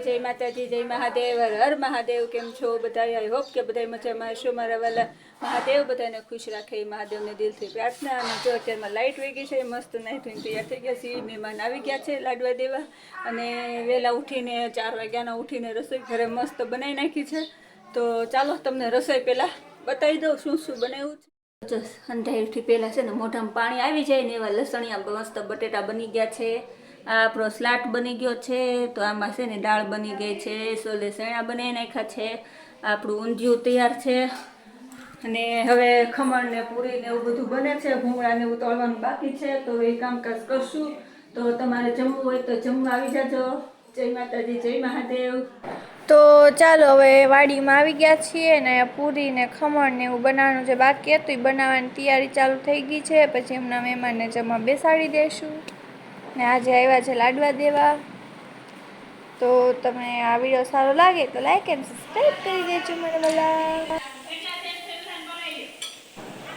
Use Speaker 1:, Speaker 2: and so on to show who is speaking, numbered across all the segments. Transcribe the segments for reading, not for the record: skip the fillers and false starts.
Speaker 1: જય માતાજી, જય મહાદેવ, હર હર મહાદેવ. કેમ છો બધા? આઈ હોપ કે બધા મજામાં હશો. મારા વાલા મહાદેવ બધાને ખુશ રાખે, મહાદેવને દિલથી પ્રાર્થના. અને જો અત્યારમાં લાઇટ વહી ગઈ છે, મસ્ત નાઈ ધોઈને તૈયાર થઈ ગયા છીએ. મહેમાન આવી ગયા છે લાડવા દેવા, અને વહેલા ઉઠીને 4 વાગ્યાના ઉઠીને રસોઈ ઘરે મસ્ત બનાવી નાખી છે. તો ચાલો તમને રસોઈ પહેલાં બતાવી દઉં શું શું બનાવ્યું છે. અંધારીથી પહેલાં છે ને મોઢામાં પાણી આવી જાય ને એવા લસણિયા મસ્ત બટેટા બની ગયા છે. આ આપણો સ્લાટ બની ગયો છે. તો આમાં છે ને દાળ બની ગઈ છે, સોલે સણા બનાવી નાખ્યા છે, આપણું ઊંધિયું તૈયાર છે. અને હવે ખમણ ને પૂરી ને એવું બધું બને છે. ભૂંગળા ને એવું તળવાનું બાકી છે, તો એ કામકાજ કરશું. તો તમારે જમવું હોય તો જમવા આવી જાજો. જય માતાજી, જય મહાદેવ. તો ચાલો હવે વાડીમાં આવી ગયા છીએ ને પૂરી ને ખમણ ને એવું બનાવવાનું છે બાકી હતું. બનાવવાની તૈયારી ચાલુ થઈ ગઈ છે. પછી એમના મહેમાનને જમવા બેસાડી દઈશું. ને આજે આવ્યા છે લાડવા દેવા. તો તમને આ વિડીયો સારો લાગે તો લાઈક એન્ડ સબસ્ક્રાઈબ કરી દેજો મને વાલા.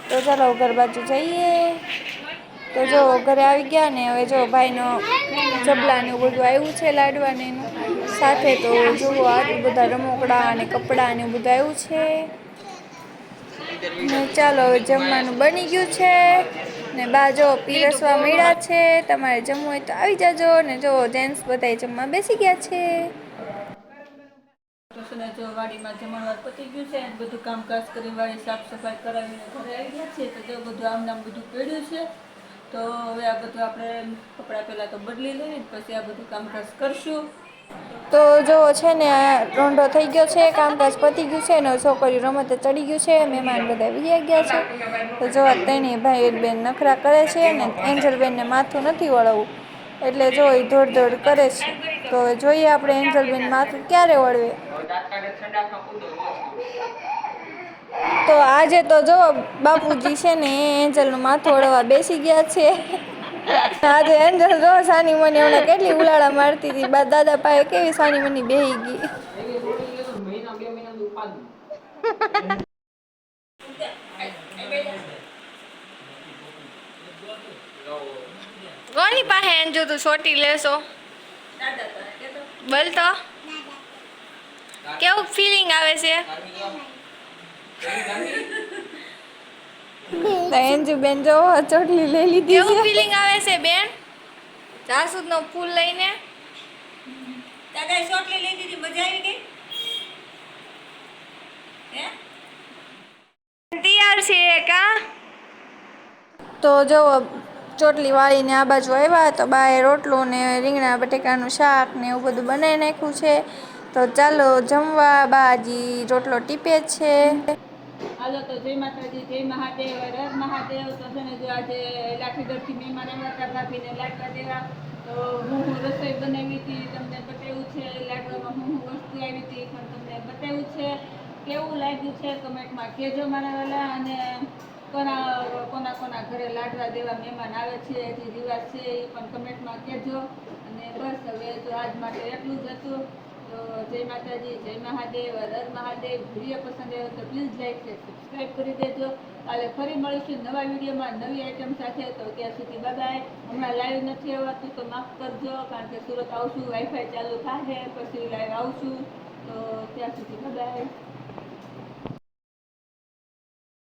Speaker 1: તો ચાલો ઘર બાજુ જઈએ. તો જો ઘરે આવી ગયા ને હવે જો ભાઈનો ચબલા ને એવું બધું આવ્યું છે લાડવાને એનું સાથે. તો જુઓ આટલું બધા રમકડા અને કપડાં ને બધું આવ્યું છે. ને ચાલો હવે જમવાનું બની ગયું છે ને બાજો પીરસવા મળ્યા છે. તમારે જમવું હોય તો આવી જાજો. ને જો જેન્ટ્સ બધા જમવા બેસી ગયા છે. જો વાડીમાં જમણવાર પતી ગયું છે, બધું કામકાજ કરી વાડી સાફ સફાઈ કરાવીને ઘરે આવી ગયા છે. તો જો બધું આમ બધું પડ્યું છે. તો હવે આ બધું આપણે કપડાં પહેલાં તો બદલી લઈએ, પછી આ બધું કામકાજ કરશું. તો જો છે ને રોંઢો થઈ ગયો છે, કામકાજ પતી ગયું છે ને છોકરીઓ રમતે ચડી ગયું છે. મહેમાન બધા વહી ગયા છે. તો જો તેની ભાઈ બેન નખરા કરે છે ને એન્જલબેનને માથું નથી વળવું એટલે જો એ દોડ દોડ કરે છે. તો હવે જોઈએ આપણે એન્જલબેન માથું ક્યારે વળવે. તો આજે તો જો બાપુજી છે ને એન્જલનું માથું વળવા બેસી ગયા છે. આજે એન્જલ જો સાની મની હમણાં કેટલી ઉલાળા મારતી હતી. દાદા પાસે કેવી સાની મની બેહી ગઈ. કોની પાસે એન્જુ તું છોટી લેશો? બોલ તો કેવું ફીલિંગ આવે છે? એન્જુ બેન જો ચોટલી લઈ લીધી. કેવું ફીલિંગ આવે છે બેન? જાસૂદ નો ફૂલ લઈને દાદાએ ચોટલી લઈ દીધી, મજા આવી ગઈ? હે તૈયાર છે કા? તો જો ચોટલી વાળીને આ બાજુ આવ્યા તો બાએ રોટલું ને રીંગણા બટેકાનું શાક ને એવું બધું બનાવી નાખ્યું છે. તો ચાલો જમવા. બાજી રોટલો ટીપે છે. હાલો તો જય માતાજી, જય મહાદેવ, હર હર મહાદેવ. તો છે ને જો આજે લાઠીગઢથી મહેમાન આવ્યા હતા ભાભીને લાડવા દેવા. તો હું રસોઈ બનાવી હતી, તમને બતાવ્યું છે. લાડવામાં હું વસ્તુ આવી હતી પણ તમને બતાવ્યું છે. કેવું લાગ્યું છે કમેન્ટમાં કહેજો મારા વાલા. અને કોના કોના ઘરે લાડવા દેવા મહેમાન આવે છે, જે રિવાજ છે એ પણ કમેન્ટમાં કહેજો. અને બસ હવે તો આજ માટે એટલું જ હતું. તો જય માતાજી, જય મહાદેવ, હર હર મહાદેવ. વિડીયો પસંદ આવ્યો તો પ્લીઝ લાઈક છે, સબસ્ક્રાઈબ કરી દેજો. કાલે ફરી મળીશું નવા વિડીયોમાં નવી આઈટમ સાથે. તો ત્યાં સુધી બાય. હમણાં લાઈવ નથી આવતું તો માફ કરજો, કારણ કે સુરત આવશું, વાઈફાઈ ચાલુ થાય પછી લાઈવ આવશું. તો ત્યાં સુધી બાય.